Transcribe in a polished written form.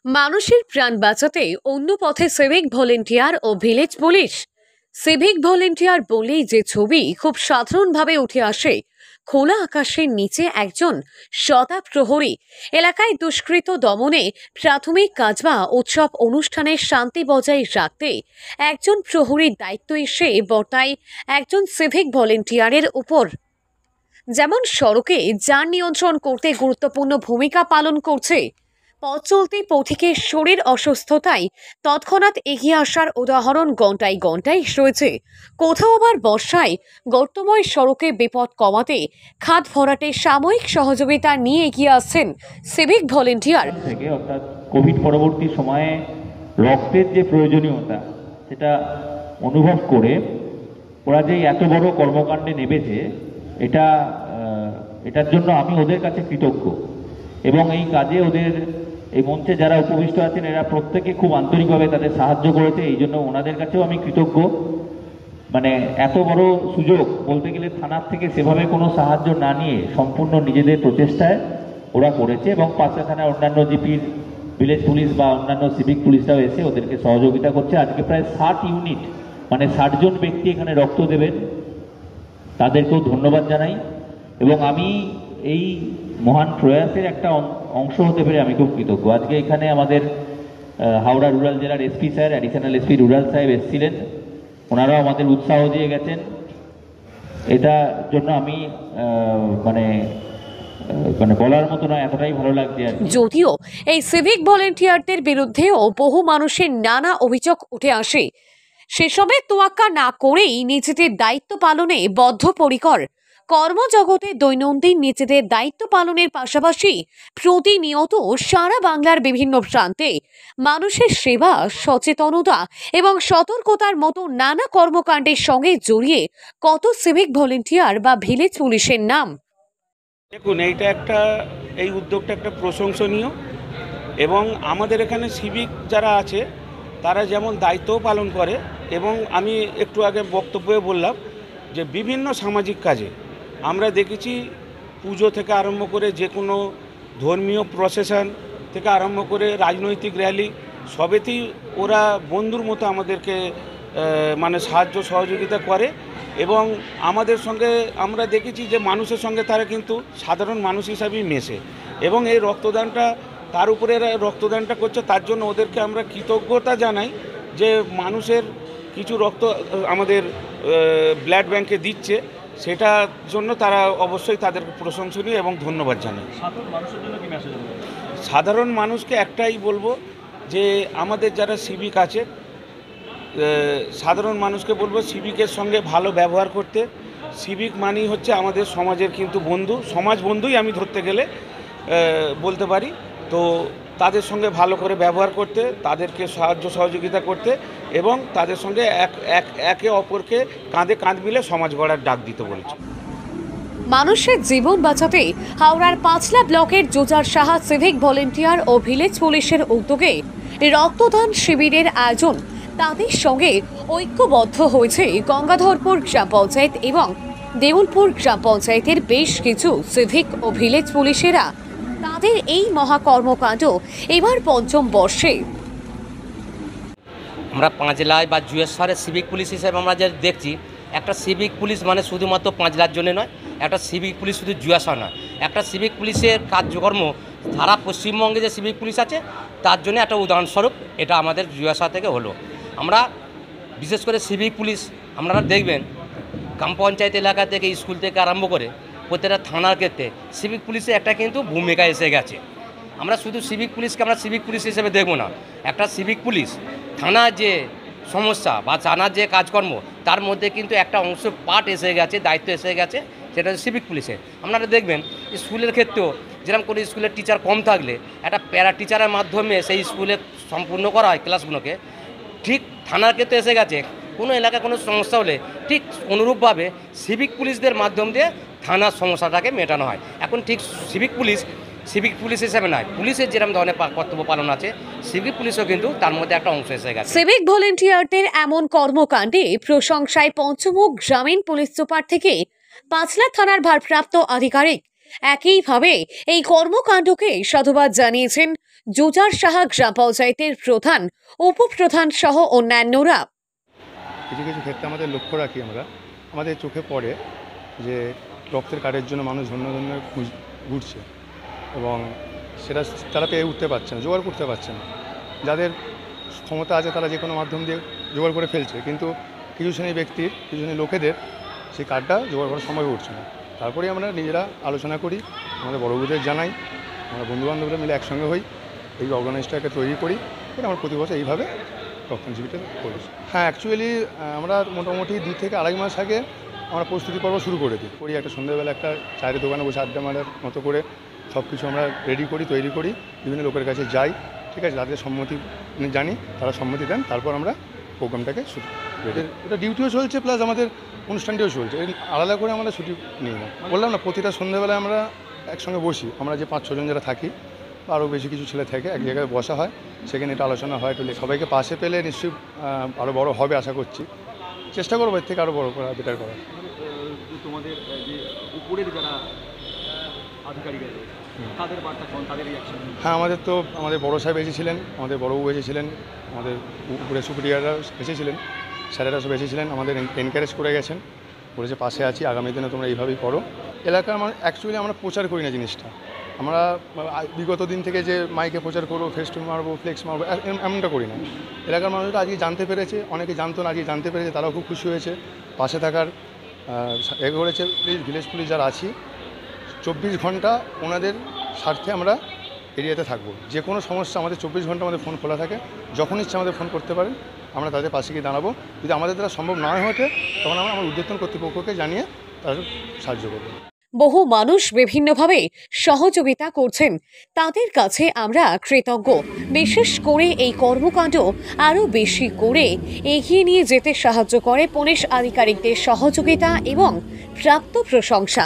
মানুষের প্রাণ বাঁচাতে অন্য পথে সিভিক ভলেন্টিয়ার ও ভিলেজ পুলিশ। সিভিক ভলেন্টিয়ার বলেই যে ছবি খুব সাধারণভাবে উঠে আসে, খোলা আকাশের নিচে একজন শতা প্রহরী এলাকায় দুষ্কৃত দমনে প্রাথমিক কাজ বা উৎসব অনুষ্ঠানের শান্তি বজায় রাখতে একজন প্রহরীর দায়িত্ব এসে বর্তায় একজন সিভিক ভলেন্টিয়ারের উপর। যেমন সড়কে যান নিয়ন্ত্রণ করতে গুরুত্বপূর্ণ ভূমিকা পালন করছে, পথ চলতি পথিকের শরীর অসুস্থতায় তৎক্ষণাৎ এগিয়ে আসার উদাহরণ ঘন্টায় ঘন্টায় রয়েছে। কোথাও আবার বর্ষায় গর্তময় সড়কে বিপদ কমাতে খাদ ভরাটে সাময়িক সহযোগিতা নিয়ে এগিয়ে আসছেন সিভিক ভলেন্টিয়ার। থেকে অর্থাৎ কোভিড পরবর্তী সময়ে রক্তের যে প্রয়োজনীয়তা সেটা অনুভব করে ওরা যে এত বড় কর্মকাণ্ডে নেমেছে, এটার জন্য আমি ওদের কাছে কৃতজ্ঞ। এবং এই কাজে ওদের এই মঞ্চে যারা উপবিষ্ট আছেন এরা প্রত্যেকে খুব আন্তরিকভাবে তাদের সাহায্য করেছে, এই জন্য ওনাদের কাছেও আমি কৃতজ্ঞ। মানে এত বড় সুযোগ বলতে গেলে থানার থেকে সেভাবে কোনো সাহায্য না নিয়ে সম্পূর্ণ নিজেদের প্রচেষ্টায় ওরা করেছে, এবং পাঁচটা থানার অন্যান্য জিপির ভিলেজ পুলিশ বা অন্যান্য সিভিক পুলিশরাও এসে ওদেরকে সহযোগিতা করছে। আজকে প্রায় 60 ইউনিট মানে 60 জন ব্যক্তি এখানে রক্ত দেবেন, তাদেরকেও ধন্যবাদ জানাই। এবং আমি এই মহান প্রয়াসের একটা অংশ হতে পেরে আমি খুব কৃতজ্ঞ। আজকে এখানে আমাদের হাওড়া রুরাল জেলার SP sir, additional SP rural সাহেব এসেছিলেন, ওনারাও আমাদের উৎসাহ দিয়ে গেছেন। এটার জন্য আমি মানে বলার মতো নয়, এতটাই ভালো লাগছে। যদিও এই সিভিক ভলেন্টিয়ারদের বিরুদ্ধেও বহু মানুষের নানা অভিযোগ উঠে আসে, সেসবের তোয়াক্কা না করেই নিজেদের দায়িত্ব পালনে বদ্ধপরিকর। কর্মজগতে দৈনন্দিন নিজেদের দায়িত্ব পালনের পাশাপাশি প্রতিনিয়ত সারা বাংলার বিভিন্ন প্রান্তে মানুষের সেবা, সচেতনতা এবং সতর্কতার মতো নানা কর্মকাণ্ডের সঙ্গে জড়িয়ে কত সিভিক ভলেন্টিয়ার বা ভিলেজ পুলিশের নাম। দেখুন, এই উদ্যোগটা একটা প্রশংসনীয়, এবং আমাদের এখানে সিভিক যারা আছে তারা যেমন দায়িত্বও পালন করে, এবং আমি একটু আগে বক্তব্যে বললাম যে বিভিন্ন সামাজিক কাজে আমরা দেখেছি, পুজো থেকে আরম্ভ করে যে কোনো ধর্মীয় প্রসেশন থেকে আরম্ভ করে রাজনৈতিক র্যালি, সবেতেই ওরা বন্ধুর মতো আমাদেরকে মানে সাহায্য সহযোগিতা করে। এবং আমাদের সঙ্গে আমরা দেখেছি যে মানুষের সঙ্গে তারা কিন্তু সাধারণ মানুষ হিসাবেই মেশে, এবং এই রক্তদানটা তার উপরে রক্তদানটা করছে, তার জন্য ওদেরকে আমরা কৃতজ্ঞতা জানাই যে মানুষের কিছু রক্ত আমাদের ব্লাড ব্যাংকে দিচ্ছে, সেটার জন্য তারা অবশ্যই তাদের প্রশংসনীয় এবং ধন্যবাদ জানাই। সাধারণ মানুষকে একটাই বলবো যে আমাদের যারা সিভিক আছে, সাধারণ মানুষকে বলবো সিভিকের সঙ্গে ভালো ব্যবহার করতে। সিভিক মানেই হচ্ছে আমাদের সমাজের কিন্তু বন্ধু, সমাজ বন্ধুই আমি ধরতে গেলে বলতে পারি। তো তাদের সঙ্গে ভালো করে ব্যবহার করতে, তাদেরকে সাহায্য সহযোগিতা করতে, এবং তাদের সঙ্গে একে অপরকে কাঁধে কাঁধ মিলে সমাজ গড়ার ডাক দিতে বলেছে। মানুষের জীবন বাঁচাতে হাওড়ার পাঁচলা ব্লকের জোজার সাহা সিভিক ভলেন্টিয়ার ও ভিলেজ পুলিশের উদ্যোগে রক্তদান শিবিরের আয়োজন। তাদের সঙ্গে ঐক্যবদ্ধ হয়েছে গঙ্গাধরপুর গ্রাম পঞ্চায়েত এবং দেউলপুর গ্রাম পঞ্চায়েতের বেশ কিছু সিভিক ও ভিলেজ পুলিশেরা। তাদের এই মহাকর্মকাণ্ড এবার পঞ্চম বর্ষে। আমরা পাঁচলায় বা জুয়েশ্বরের সিভিক পুলিশ হিসেবে আমরা যে দেখছি, একটা সিভিক পুলিশ মানে শুধুমাত্র পাঁচলার জন্য নয়, একটা সিভিক পুলিশ শুধু জুয়েশ্বর নয়, একটা সিভিক পুলিশের কার্যকর্ম সারা পশ্চিমবঙ্গে যে সিভিক পুলিশ আছে তার জন্য একটা উদাহরণস্বরূপ এটা আমাদের জুয়েশ্বর থেকে হলো। আমরা বিশেষ করে সিভিক পুলিশ আপনারা দেখবেন গ্রাম পঞ্চায়েত এলাকা থেকে, স্কুল থেকে আরম্ভ করে প্রত্যেকটা থানার ক্ষেত্রে সিভিক পুলিশের একটা কিন্তু ভূমিকা এসে গেছে। আমরা শুধু সিভিক পুলিশকে আমরা সিভিক পুলিশ হিসেবে দেখব না, একটা সিভিক পুলিশ থানার যে সমস্যা বা থানার যে কাজকর্ম তার মধ্যে কিন্তু একটা অংশ পার্ট এসে গেছে, দায়িত্ব এসে গেছে, সেটা হচ্ছে সিভিক পুলিশের। আপনারা দেখবেন স্কুলের ক্ষেত্রেও যেরকম কোনো স্কুলের টিচার কম থাকলে একটা প্যারা টিচারের মাধ্যমে সেই স্কুলে সম্পূর্ণ করা হয় ক্লাসগুলোকে, ঠিক থানার ক্ষেত্রে এসে গেছে। কোনো এলাকায় কোনো সমস্যা হলে ঠিক অনুরূপভাবে সিভিক পুলিশদের মাধ্যম দিয়ে থানার সমস্যাটাকে মেটানো হয়। এখন ঠিক সিভিক পুলিশ হিসেবে নয়, পুলিশের যেরকম ধরনের কর্তব্য পালন আছে, সিভিক পুলিশও কিন্তু তার মধ্যে একটা অংশ এসে গেছে। সিভিক ভলেন্টিয়ারদের এমন কর্মকাণ্ডে প্রশংসায় পঞ্চমুখ গ্রামীণ পুলিশ সুপার থেকে পাঁচলা থানার ভারপ্রাপ্ত আধিকারিক। একইভাবে এই কর্মকাণ্ডকে সাধুবাদ জানিয়েছেন জুজার সাহা গ্রাম পঞ্চায়েতের প্রধান, উপপ্রধান সহ অন্যান্যরা। কিছু কিছু ক্ষেত্রে আমাদের লক্ষ্য রাখি আমরা, আমাদের চোখে পড়ে যে রক্তের কার্ডের জন্য মানুষ ধন্য ধন্য ঘুরছে এবং সেটা তারা পেয়ে উঠতে পারছে না, জোগাড় করতে পারছে না। যাদের ক্ষমতা আছে তারা যে কোনো মাধ্যম দিয়ে জোগাড় করে ফেলছে, কিন্তু কিছু শ্রেণীর ব্যক্তির, কিছু শ্রেণীর লোকেদের সেই কার্ডটা জোগাড় করার সময় উঠছে না। তারপরেই আমরা নিজেরা আলোচনা করি, আমাদের বড়দের জানাই, আমরা বন্ধুবান্ধবরা মিলে একসঙ্গে হই, এই অর্গানাইজটাকে তৈরি করি, করে আমরা প্রতি বছর এইভাবে রক্তদান শিবিরটা করি। হ্যাঁ, অ্যাকচুয়ালি আমরা মোটামুটি 2 থেকে আড়াই মাস আগে আমরা প্রস্তুতি পর্ব শুরু করে দিই। একটা সন্ধ্যাবেলা একটা চায়ের দোকানে বসে আড্ডা মারার মতো করে সব কিছু আমরা রেডি করি, তৈরি করি, বিভিন্ন লোকের কাছে যাই, ঠিক আছে, যাদের সম্মতি জানি তারা সম্মতি দেন, তারপর আমরা প্রোগ্রামটাকে শুরু করি। এটা ডিউটিও চলছে, প্লাস আমাদের অনুষ্ঠানটিও চলছে, আলাদা করে আমরা ছুটি নিই না। বললাম না, প্রতিটা সন্ধ্যাবেলায় আমরা একসঙ্গে বসি, আমরা যে 5-6 জন যারা থাকি বা আরও বেশি কিছু ছেলে থাকে, এক জায়গায় বসা হয়, সেখানে এটা আলোচনা হয়, সবাইকে পাশে পেলে নিশ্চয়ই আরও বড় হবে আশা করছি। চেষ্টা করবো এর থেকে আরও বড় করা, বেটার করা। তোমাদের যে উপরের যারা আধিকারিক আছে তাদের বার্তা কোন, তাদের রিয়াকশন? হ্যাঁ, আমাদের বড় সাহেব এসেছিলেন, আমাদের বড়বাবু এসেছিলেন, আমাদের উপরে সুপ্রিয়াররা এসেছিলেন, স্যারেরা সব এসেছিলেন, আমাদের এনকারেজ করে গেছেন, বলেছে পাশে আছি, আগামী দিনে তোমরা এইভাবেই করো। এলাকার অ্যাকচুয়ালি আমরা প্রচার করি না জিনিসটা, আমরা বিগত দিন থেকে যে মাইকে প্রচার করবো, ফেস্টুন মারবো, ফ্লেক্স মারবো, এমনটা করি না। এলাকার মানুষরা আজকে জানতে পেরেছে, অনেকে জানতো না, আজকে জানতে পেরেছে, তারাও খুব খুশি হয়েছে, পাশে থাকার করেছে। ভিলেজ পুলিশ যারা আছি 24 ঘন্টা ওনাদের স্বার্থে আমরা এরিয়াতে থাকবো। যে কোনো সমস্যা আমাদের 24 ঘন্টা আমাদের ফোন খোলা থাকে, যখন ইচ্ছা আমাদের ফোন করতে পারেন, আমরা তাদের পাশে গিয়ে দাঁড়াবো। যদি আমাদের দ্বারা সম্ভব না ওঠে তখন আমরা আমার ঊর্ধ্বতন কর্তৃপক্ষকে জানিয়ে তাদের সাহায্য করবো। বহু মানুষ বিভিন্নভাবে সহযোগিতা করছেন, তাদের কাছে আমরা কৃতজ্ঞ। বিশেষ করে এই কর্মকাণ্ড আরও বেশি করে এগিয়ে নিয়ে যেতে সাহায্য করে পুলিশ আধিকারিকদের সহযোগিতা এবং প্রাপ্ত প্রশংসা।